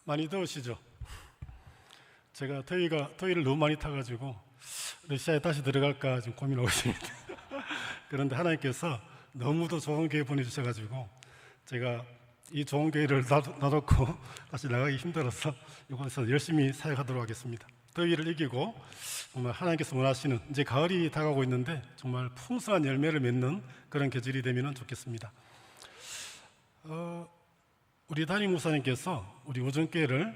많이 더우시죠? 제가 더위를 너무 많이 타가지고 러시아에 다시 들어갈까 지금 고민하고 있습니다. 그런데 하나님께서 너무도 좋은 교회 보내주셔가지고 제가 이 좋은 교회를 놔놓고 다시 나가기 힘들어서 이곳에서 열심히 사역하도록 하겠습니다. 더위를 이기고 정말 하나님께서 원하시는 이제 가을이 다가오고 있는데 정말 풍성한 열매를 맺는 그런 계절이 되면 좋겠습니다. 우리 담임 목사님께서 우리 우정교회를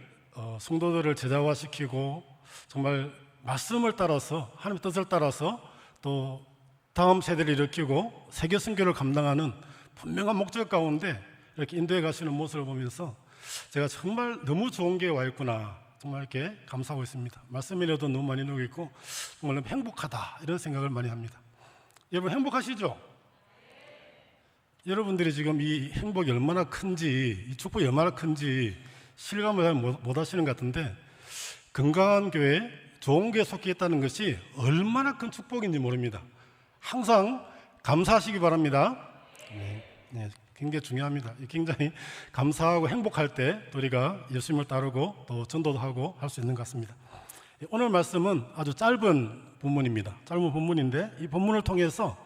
성도들을 제자화시키고 정말 말씀을 따라서 하나님의 뜻을 따라서 또 다음 세대를 일으키고 세계 선교를 감당하는 분명한 목적 가운데 이렇게 인도에 가시는 모습을 보면서 제가 정말 너무 좋은 교회에 와 있구나 정말 이렇게 감사하고 있습니다. 말씀이라도 너무 많이 누고 있고 정말 행복하다 이런 생각을 많이 합니다. 여러분 행복하시죠? 여러분들이 지금 이 행복이 얼마나 큰지, 이 축복이 얼마나 큰지 실감을 잘 못 하시는 것 같은데 건강한 교회, 좋은 교회에 속해 있다는 것이 얼마나 큰 축복인지 모릅니다. 항상 감사하시기 바랍니다. 네, 굉장히 중요합니다. 굉장히 감사하고 행복할 때 우리가 예수님을 따르고 또 전도도 하고 할 수 있는 것 같습니다. 오늘 말씀은 아주 짧은 본문입니다. 짧은 본문인데 이 본문을 통해서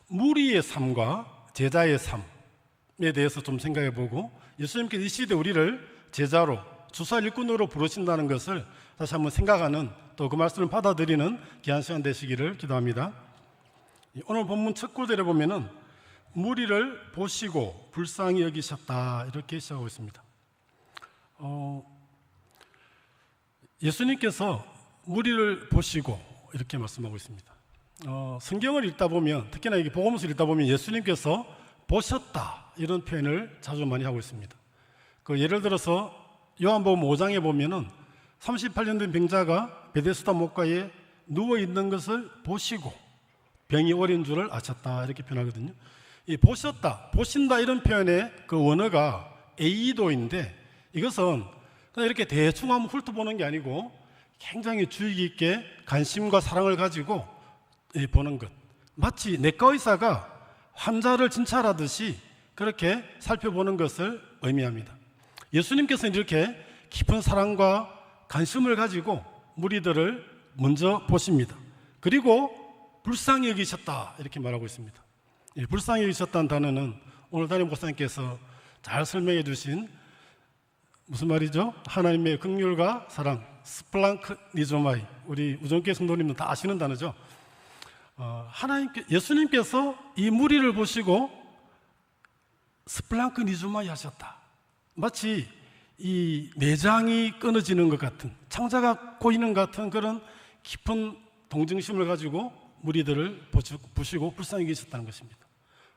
무리의 삶과 제자의 삶에 대해서 좀 생각해 보고 예수님께서 이 시대 우리를 제자로 주사 일꾼으로 부르신다는 것을 다시 한번 생각하는 또 그 말씀을 받아들이는 귀한 시간 되시기를 기도합니다. 오늘 본문 첫 구절에 보면은 무리를 보시고 불쌍히 여기셨다 이렇게 시작하고 있습니다. 예수님께서 무리를 보시고 이렇게 말씀하고 있습니다. 성경을 읽다 보면 특히나 이게 복음서를 읽다 보면 예수님께서 보셨다 이런 표현을 자주 많이 하고 있습니다. 예를 들어서 요한복음 5장에 보면은 38년 된 병자가 베데스다 못가에 누워 있는 것을 보시고 병이 오린 줄을 아셨다 이렇게 표현하거든요. 이 보셨다, 보신다 이런 표현의 그 원어가 에이도인데 이것은 그냥 이렇게 대충 한번 훑어보는 게 아니고 굉장히 주의 깊게 관심과 사랑을 가지고 보는 것. 마치 내과 의사가 환자를 진찰하듯이 그렇게 살펴보는 것을 의미합니다. 예수님께서는 이렇게 깊은 사랑과 관심을 가지고 무리들을 먼저 보십니다. 그리고 불쌍히 여기셨다 이렇게 말하고 있습니다. 불쌍히 여기셨다는 단어는 오늘 담임 목사님께서 잘 설명해 주신 무슨 말이죠? 하나님의 긍휼과 사랑, 스플랑크니조마이 우리 우정교회 성도님들 다 아시는 단어죠. 예수님께서 이 무리를 보시고 스플랑크니조마이 하셨다. 마치 이 내장이 끊어지는 것 같은 창자가 고이는 것 같은 그런 깊은 동정심을 가지고 무리들을 보시고 불쌍히 계셨다는 것입니다.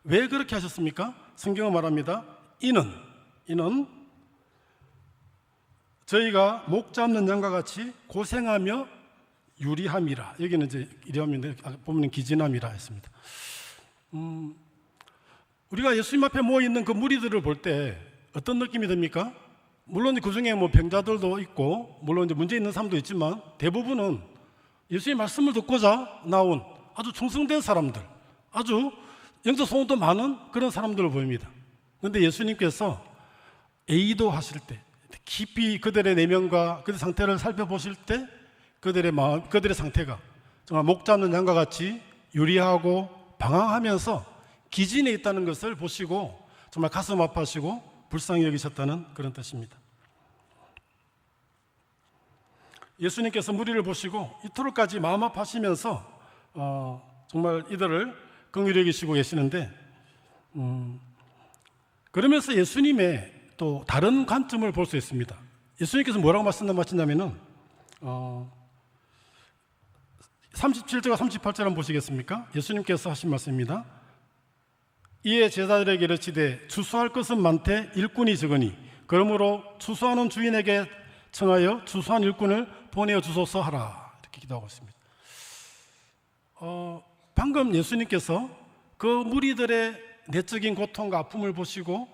왜 그렇게 하셨습니까? 성경은 말합니다. 이는 저희가 목 잡는 양과 같이 고생하며 유리함이라. 여기는 이제 이래하면 보면 기진함이라 했습니다. 우리가 예수님 앞에 모여 있는 그 무리들을 볼 때 어떤 느낌이 듭니까? 물론 그 중에 병자들도 있고 물론 이제 문제 있는 사람도 있지만 대부분은 예수님의 말씀을 듣고자 나온 아주 충성된 사람들, 아주 영적 소원도 많은 그런 상들을 보입니다. 그런데 예수님께서 에이도 하실 때 깊이 그들의 내면과 그들의 상태를 살펴보실 때 그들의 마음, 그들의 상태가 정말 목 잡는 양과 같이 유리하고 방황하면서 기진에 있다는 것을 보시고 정말 가슴 아파하시고 불쌍히 여기셨다는 그런 뜻입니다. 예수님께서 무리를 보시고 이토록까지 마음 아파하시면서 정말 이들을 긍휼히 여기시고 계시는데 그러면서 예수님의 또 다른 관점을 볼 수 있습니다. 예수님께서 뭐라고 말씀하시냐면은 37절과 38절 한번 보시겠습니까? 예수님께서 하신 말씀입니다. 이에 제자들에게 이르시되 추수할 것은 많되 일꾼이 적으니 그러므로 추수하는 주인에게 청하여 추수한 일꾼을 보내어 주소서 하라 이렇게 기도하고 있습니다. 방금 예수님께서 그 무리들의 내적인 고통과 아픔을 보시고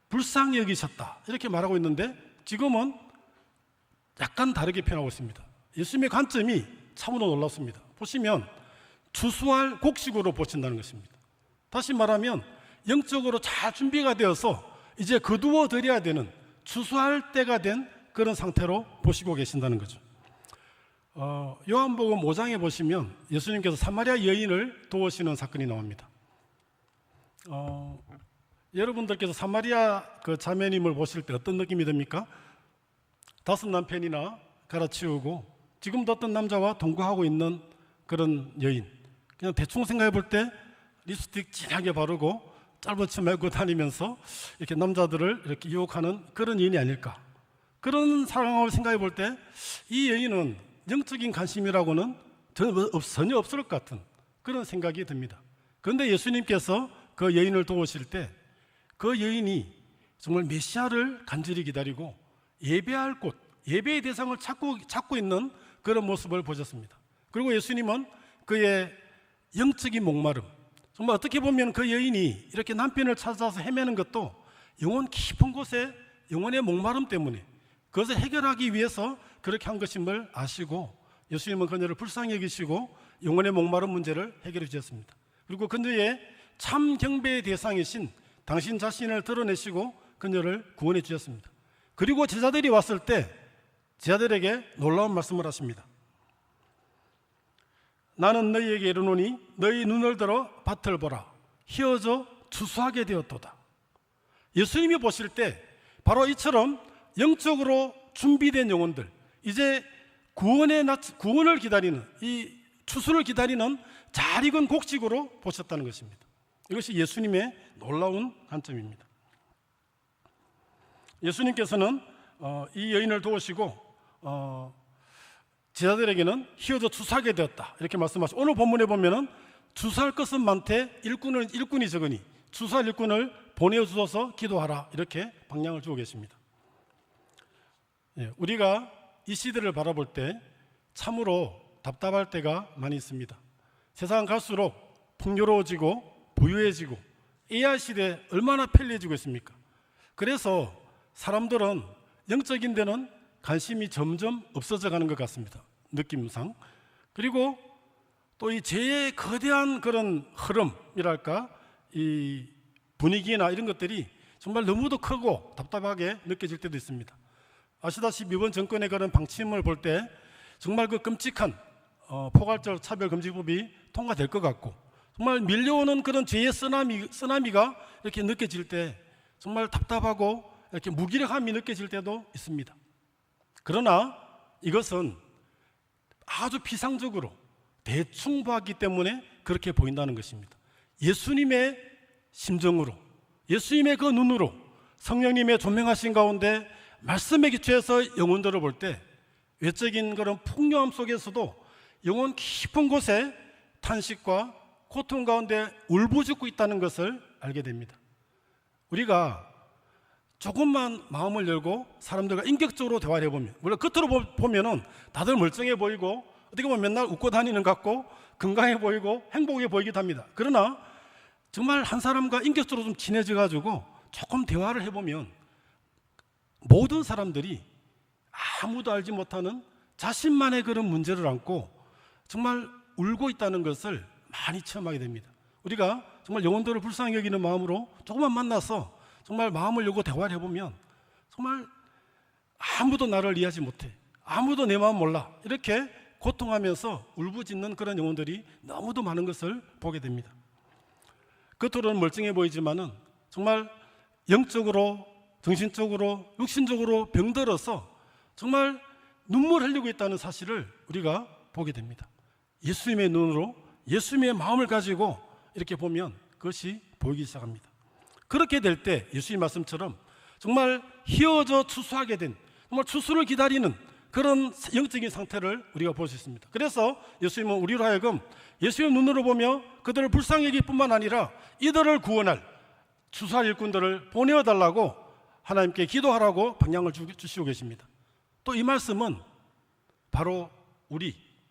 불쌍히 여기셨다 이렇게 말하고 있는데 지금은 약간 다르게 표현하고 있습니다. 예수님의 관점이 참으로 놀랍습니다. 보시면 추수할 곡식으로 보신다는 것입니다. 다시 말하면 영적으로 잘 준비가 되어서 이제 거두어 드려야 되는 추수할 때가 된 그런 상태로 보시고 계신다는 거죠. 요한복음 5장에 보시면 예수님께서 사마리아 여인을 도우시는 사건이 나옵니다. 여러분들께서 사마리아 그 자매님을 보실 때 어떤 느낌이 듭니까? 5 남편이나 갈아치우고 지금도 어떤 남자와 동거하고 있는 그런 여인, 그냥 대충 생각해 볼 때 립스틱 진하게 바르고 짧은 치마 입고 다니면서 이렇게 남자들을 이렇게 유혹하는 그런 여인이 아닐까, 그런 상황을 생각해 볼 때 이 여인은 영적인 관심이라고는 전혀 없을 것 같은 그런 생각이 듭니다. 그런데 예수님께서 그 여인을 도우실 때 그 여인이 정말 메시아를 간절히 기다리고 예배할 곳, 예배의 대상을 찾고 있는 그런 모습을 보셨습니다. 그리고 예수님은 그의 영적인 목마름, 정말 어떻게 보면 그 여인이 이렇게 남편을 찾아서 헤매는 것도 영혼 깊은 곳에 영혼의 목마름 때문에 그것을 해결하기 위해서 그렇게 한 것임을 아시고 예수님은 그녀를 불쌍히 여기시고 영혼의 목마름 문제를 해결해 주셨습니다. 그리고 그녀의 참 경배의 대상이신 당신 자신을 드러내시고 그녀를 구원해 주셨습니다. 그리고 제자들이 왔을 때 제자들에게 놀라운 말씀을 하십니다. 나는 너희에게 이르노니 너희 눈을 들어 밭을 보라. 휘어져 추수하게 되었도다. 예수님이 보실 때 바로 이처럼 영적으로 준비된 영혼들, 이제 구원을 기다리는, 이 추수를 기다리는 잘 익은 곡식으로 보셨다는 것입니다. 이것이 예수님의 놀라운 관점입니다. 예수님께서는 이 여인을 도우시고 제자들에게는 휘어져 추수하게 되었다 이렇게 말씀하시고, 오늘 본문에 보면은 추수할 것은 많되 일꾼이 적으니 추수할 일꾼을 보내주셔서 기도하라 이렇게 방향을 주고 계십니다. 우리가 이 시대를 바라볼 때 참으로 답답할 때가 많이 있습니다. 세상 갈수록 풍요로워지고 부유해지고 AI 시대에 얼마나 편리해지고 있습니까? 그래서 사람들은 영적인 데는 관심이 점점 없어져 가는 것 같습니다. 느낌상. 그리고 또 이 죄의 거대한 그런 흐름이랄까, 이 분위기나 이런 것들이 정말 너무도 크고 답답하게 느껴질 때도 있습니다. 아시다시피 이번 정권의 그런 방침을 볼 때 정말 그 끔찍한 포괄적 차별금지법이 통과될 것 같고, 정말 밀려오는 그런 죄의 쓰나미가 이렇게 느껴질 때 정말 답답하고 이렇게 무기력함이 느껴질 때도 있습니다. 그러나 이것은 아주 피상적으로 대충 봤기 때문에 그렇게 보인다는 것입니다. 예수님의 심정으로, 예수님의 그 눈으로 성령님의 조명하신 가운데 말씀에 기초해서 영혼들을 볼 때 외적인 그런 풍요함 속에서도 영혼 깊은 곳에 탄식과 고통 가운데 울부짖고 있다는 것을 알게 됩니다. 우리가 조금만 마음을 열고 사람들과 인격적으로 대화를 해보면, 물론 겉으로 보면은 다들 멀쩡해 보이고 어떻게 보면 맨날 웃고 다니는 것 같고 건강해 보이고 행복해 보이기도 합니다. 그러나 정말 한 사람과 인격적으로 좀 친해져 가지고 조금 대화를 해보면 모든 사람들이 아무도 알지 못하는 자신만의 그런 문제를 안고 정말 울고 있다는 것을 많이 체험하게 됩니다. 우리가 정말 영혼들을 불쌍히 여기는 마음으로 조금만 만나서 정말 마음을 열고 대화를 해보면 정말 아무도 나를 이해하지 못해, 아무도 내 마음 몰라, 이렇게 고통하면서 울부짖는 그런 영혼들이 너무도 많은 것을 보게 됩니다. 겉으로는 멀쩡해 보이지만은 정말 영적으로, 정신적으로, 육신적으로 병들어서 정말 눈물 흘리고 있다는 사실을 우리가 보게 됩니다. 예수님의 눈으로, 예수님의 마음을 가지고 이렇게 보면 그것이 보이기 시작합니다. 그렇게 될 때 예수님 말씀처럼 정말 휘어져 추수하게 된, 정말 추수를 기다리는 그런 영적인 상태를 우리가 볼 수 있습니다. 그래서 예수님은 우리로 하여금 예수의 눈으로 보며 그들을 불쌍히 여길 뿐만 아니라 이들을 구원할 추수할 일꾼들을 보내어달라고 하나님께 기도하라고 방향을 주시고 계십니다. 또 이 말씀은 바로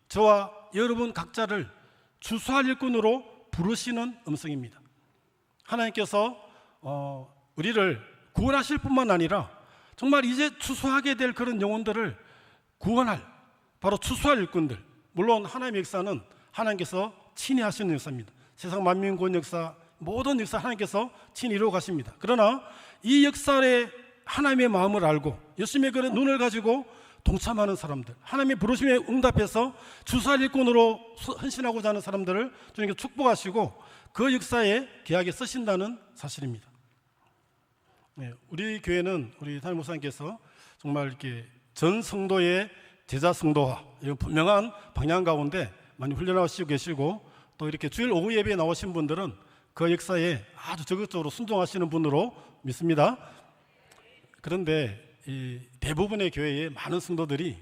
저와 여러분 각자를 추수할 일꾼으로 부르시는 음성입니다. 하나님께서 우리를 구원하실 뿐만 아니라 정말 이제 추수하게 될 그런 영혼들을 구원할 바로 추수할 일꾼들, 물론 하나님의 역사는 하나님께서 친히 하시는 역사입니다. 세상 만민 구원 역사, 모든 역사 하나님께서 친히 이루어 가십니다. 그러나 이 역사에 하나님의 마음을 알고 예수님의 그런 눈을 가지고 동참하는 사람들, 하나님의 부르심에 응답해서 주살 일꾼으로 헌신하고자 하는 사람들을 주님께 축복하시고 그 역사에 귀하게 쓰신다는 사실입니다. 네, 우리 교회는 우리 담임 목사님께서 정말 이렇게 전 성도의 제자 성도화, 이런 분명한 방향 가운데 많이 훈련하시고 계시고, 또 이렇게 주일 오후 예배에 나오신 분들은 그 역사에 아주 적극적으로 순종하시는 분으로 믿습니다. 그런데 이 대부분의 교회에 많은 성도들이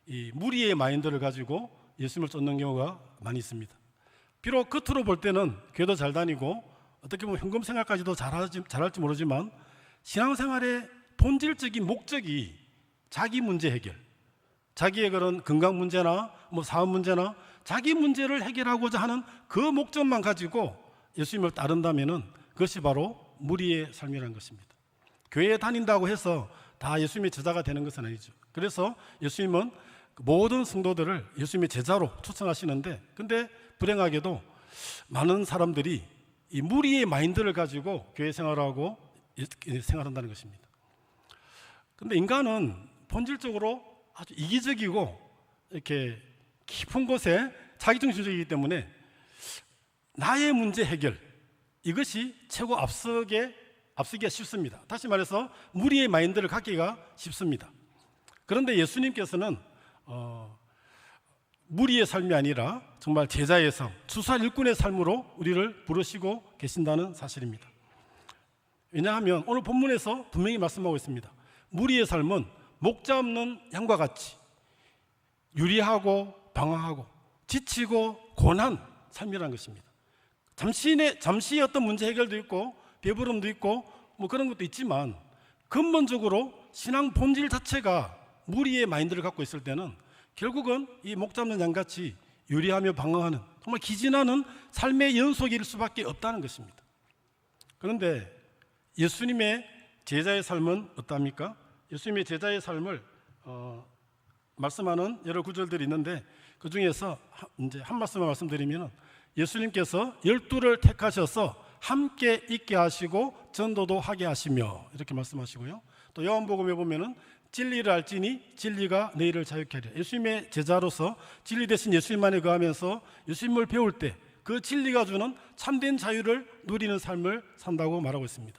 이 무리의 마인드를 가지고 예수님을 쫓는 경우가 많이 있습니다. 비록 겉으로 볼 때는 교회도 잘 다니고 어떻게 보면 현금 생활까지도 잘할지 모르지만 신앙생활의 본질적인 목적이 자기 문제 해결, 자기의 그런 건강 문제나 뭐 사업 문제나 자기 문제를 해결하고자 하는 그 목적만 가지고 예수님을 따른다면은 그것이 바로 무리의 삶이라는 것입니다. 교회에 다닌다고 해서 다 예수님의 제자가 되는 것은 아니죠. 그래서 예수님은 모든 성도들을 예수님의 제자로 초청하시는데, 근데 불행하게도 많은 사람들이 이 무리의 마인드를 가지고 교회 생활하고 생활한다는 것입니다. 근데 인간은 본질적으로 아주 이기적이고 이렇게 깊은 곳에 자기중심적이기 때문에 나의 문제 해결, 이것이 최고 앞서기가 쉽습니다. 다시 말해서 무리의 마인드를 갖기가 쉽습니다. 그런데 예수님께서는 무리의 삶이 아니라 정말 제자의 삶, 주살 일꾼의 삶으로 우리를 부르시고 계신다는 사실입니다. 왜냐하면 오늘 본문에서 분명히 말씀하고 있습니다. 무리의 삶은 목자 없는 양과 같이 유리하고 방황하고 지치고 고난 삶이라는 것입니다. 잠시 어떤 문제 해결도 있고 배부름도 있고 뭐 그런 것도 있지만, 근본적으로 신앙 본질 자체가 무리의 마인드를 갖고 있을 때는 결국은 이 목자 없는 양같이 유리하며 방황하는 정말 기진하는 삶의 연속일 수밖에 없다는 것입니다. 그런데 예수님의 제자의 삶은 어떠합니까? 예수님의 제자의 삶을 말씀하는 여러 구절들이 있는데, 그 중에서 이제 한 말씀만 말씀드리면, 예수님께서 12를 택하셔서 함께 있게 하시고 전도도 하게 하시며 이렇게 말씀하시고요. 또 요한복음에 보면은 진리를 알지니 진리가 너희를 자유케 하리라. 예수님의 제자로서 진리 대신 예수님만에 거하면서 예수님을 배울 때 그 진리가 주는 참된 자유를 누리는 삶을 산다고 말하고 있습니다.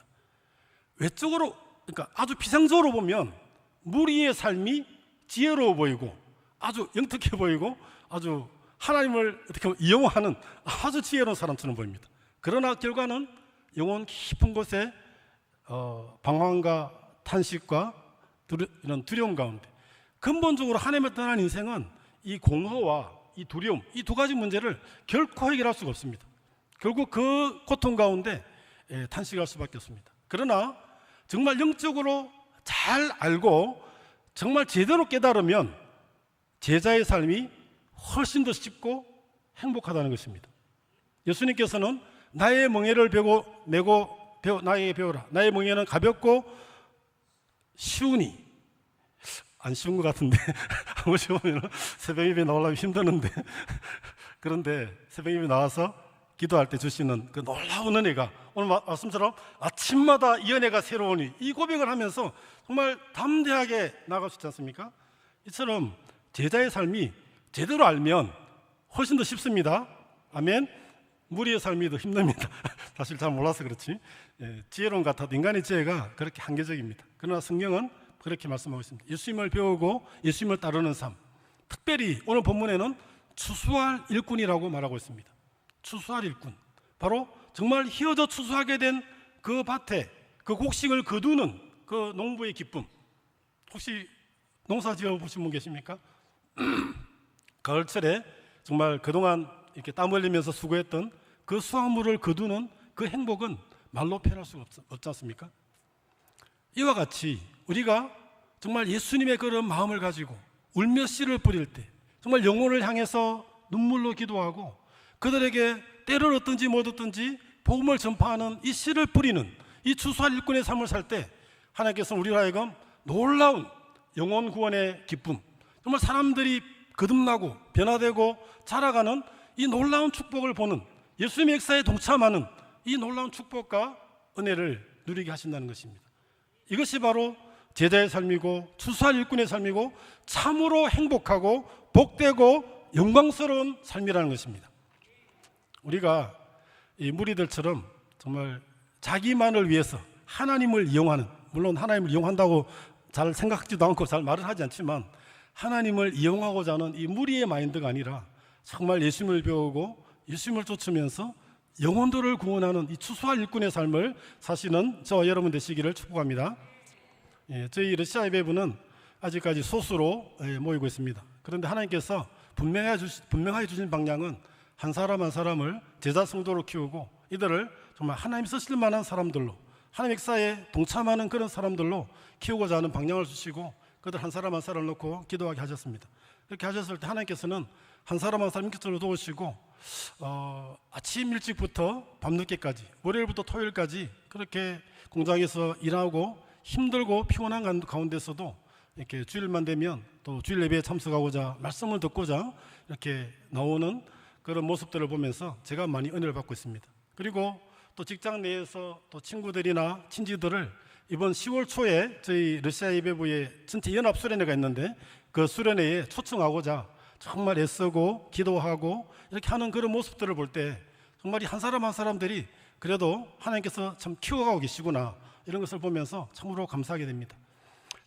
외적으로, 그러니까 아주 피상적으로 보면 무리의 삶이 지혜로워 보이고 아주 영특해 보이고 아주 하나님을 어떻게 보면 이용하는 아주 지혜로운 사람처럼 보입니다. 그러나 결과는 영혼 깊은 곳에 방황과 탄식과 이런 두려움 가운데, 근본적으로 하나님을 떠난 인생은 이 공허와 이 두려움, 이 두 가지 문제를 결코 해결할 수가 없습니다. 결국 그 고통 가운데 탄식할 수밖에 없습니다. 그러나 정말 영적으로 잘 알고 정말 제대로 깨달으면 제자의 삶이 훨씬 더 쉽고 행복하다는 것입니다. 예수님께서는 나의 멍에를 나에게 배우라. 나의 멍에는 가볍고 쉬우니. 안 쉬운 것 같은데 한 번씩 보면 새벽 예배 나오려면 힘드는데 그런데 새벽 예배 나와서 기도할 때 주시는 그 놀라운 은혜가, 오늘 말씀처럼 아침마다 이 은혜가 새로우니, 이 고백을 하면서 정말 담대하게 나아갈 수 있지 않습니까? 이처럼 제자의 삶이 제대로 알면 훨씬 더 쉽습니다. 아멘. 무리의 삶이 더 힘듭니다. 사실 잘 몰라서 그렇지. 지혜로운 것 같아도 인간의 지혜가 그렇게 한계적입니다. 그러나 성경은 그렇게 말씀하고 있습니다. 예수님을 배우고 예수님을 따르는 삶, 특별히 오늘 본문에는 추수할 일꾼이라고 말하고 있습니다. 추수할 일꾼, 바로 정말 희어져 추수하게 된 그 밭에 그 곡식을 거두는 그 농부의 기쁨. 혹시 농사 지어 보신 분 계십니까? 가을철에 정말 그동안 이렇게 땀 흘리면서 수고했던 그 수확물을 거두는 그 행복은 말로 표현할 수가 없지 않습니까? 이와 같이 우리가 정말 예수님의 그런 마음을 가지고 울며 씨를 뿌릴 때, 정말 영혼을 향해서 눈물로 기도하고 그들에게 때를 얻든지 못 얻든지 복음을 전파하는 이 씨를 뿌리는 이 추수할 일꾼의 삶을 살 때, 하나님께서는 우리로 하여금 놀라운 영혼 구원의 기쁨, 정말 사람들이 거듭나고 변화되고 자라가는 이 놀라운 축복을 보는, 예수님의 역사에 동참하는 이 놀라운 축복과 은혜를 누리게 하신다는 것입니다. 이것이 바로 제자의 삶이고 추수할 일꾼의 삶이고 참으로 행복하고 복되고 영광스러운 삶이라는 것입니다. 우리가 이 무리들처럼 정말 자기만을 위해서 하나님을 이용하는, 물론 하나님을 이용한다고 잘 생각하지도 않고 잘 말을 하지 않지만 하나님을 이용하고자 하는 이 무리의 마인드가 아니라 정말 예수님을 배우고 예수님을 쫓으면서 영혼들을 구원하는 이 추수할 일꾼의 삶을 사시는 저와 여러분 되시기를 축복합니다. 저희 러시아 예배부는 아직까지 소수로 모이고 있습니다. 그런데 하나님께서 분명하게 주신 방향은 한 사람 한 사람을 제자 성도로 키우고 이들을 정말 하나님 쓰실 만한 사람들로, 하나님 역사에 동참하는 그런 사람들로 키우고자 하는 방향을 주시고 그들 한 사람 한 사람을 놓고 기도하게 하셨습니다. 이렇게 하셨을 때 하나님께서는 한 사람 한 사람 인격적으로 도우시고 아침 일찍부터 밤늦게까지, 월요일부터 토요일까지 그렇게 공장에서 일하고 힘들고 피곤한 가운데서도 이렇게 주일만 되면 또 주일 예배에 참석하고자 말씀을 듣고자 이렇게 나오는 그런 모습들을 보면서 제가 많이 은혜를 받고 있습니다. 그리고 또 직장 내에서 또 친구들이나 친지들을 이번 10월 초에 저희 러시아 예배부에 전체 연합 수련회가 있는데 그 수련회에 초청하고자 정말 애쓰고 기도하고 이렇게 하는 그런 모습들을 볼 때 정말 한 사람 한 사람들이 그래도 하나님께서 참 키워가고 계시구나 이런 것을 보면서 참으로 감사하게 됩니다.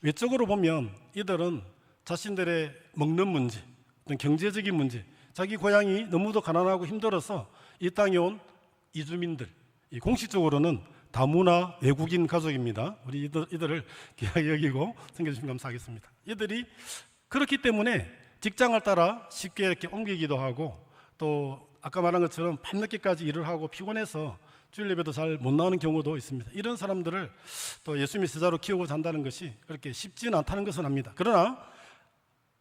외적으로 보면 이들은 자신들의 먹는 문제, 어떤 경제적인 문제, 자기 고향이 너무도 가난하고 힘들어서 이 땅에 온 이주민들, 공식적으로는 다문화 외국인 가족입니다. 우리 이들을 귀하게 여기고 챙겨주시면 감사하겠습니다. 이들이 그렇기 때문에 직장을 따라 쉽게 이렇게 옮기기도 하고 또 아까 말한 것처럼 밤늦게까지 일을 하고 피곤해서 주일 예배도 잘 못 나오는 경우도 있습니다. 이런 사람들을 또 예수님의 제자로 키우고자 한다는 것이 그렇게 쉽지는 않다는 것은 압니다. 그러나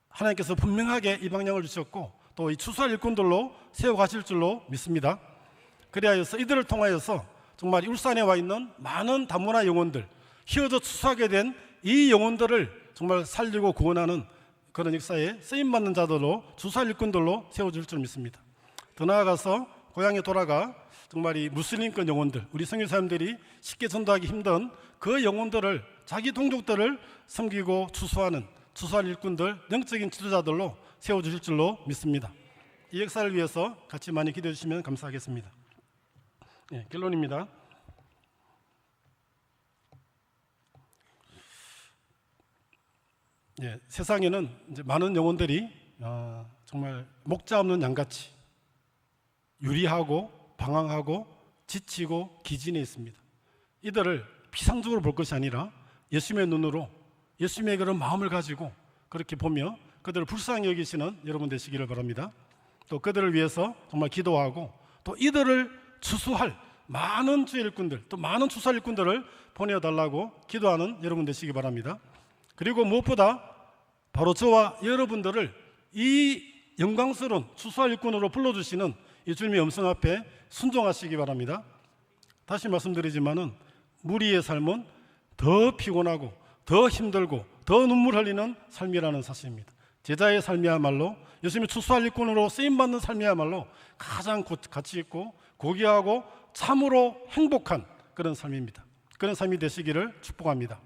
하나님께서 분명하게 이 방향을 주셨고 또 이 추수할 일꾼들로 세워가실 줄로 믿습니다. 그리하여서 이들을 통하여서 정말 울산에 와 있는 많은 다문화 영혼들, 휘어져 추수하게 된 이 영혼들을 정말 살리고 구원하는 그런 역사에 쓰임받는 자들로 추수할 일꾼들로 세워줄 줄 믿습니다. 더 나아가서 고향에 돌아가 정말 이 무슬림권 영혼들, 우리 선교사님들이 쉽게 전도하기 힘든 그 영혼들을, 자기 동족들을 섬기고 추수하는 추수할 일꾼들, 영적인 지도자들로 세워주실 줄로 믿습니다. 이 역사를 위해서 같이 많이 기도해 주시면 감사하겠습니다. 결론입니다. 세상에는 이제 많은 영혼들이 정말 목자 없는 양같이 유리하고 방황하고 지치고 기진해 있습니다. 이들을 피상적으로 볼 것이 아니라 예수님의 눈으로 예수님의 그런 마음을 가지고 그렇게 보며 그들을 불쌍히 여기시는 여러분 되시기를 바랍니다. 또 그들을 위해서 정말 기도하고 또 이들을 추수할 많은 주의 일꾼들, 또 많은 추수할 일꾼들을 보내달라고 기도하는 여러분 되시기 바랍니다. 그리고 무엇보다 바로 저와 여러분들을 이 영광스러운 추수할 일꾼으로 불러주시는 이 주님의 음성 앞에 순종하시기 바랍니다. 다시 말씀드리지만은 무리의 삶은 더 피곤하고 더 힘들고 더 눈물 흘리는 삶이라는 사실입니다. 제자의 삶이야말로 예수님의 추수할 일꾼으로 쓰임받는 삶이야말로 가장 가치 있고 고귀하고 참으로 행복한 그런 삶입니다. 그런 삶이 되시기를 축복합니다.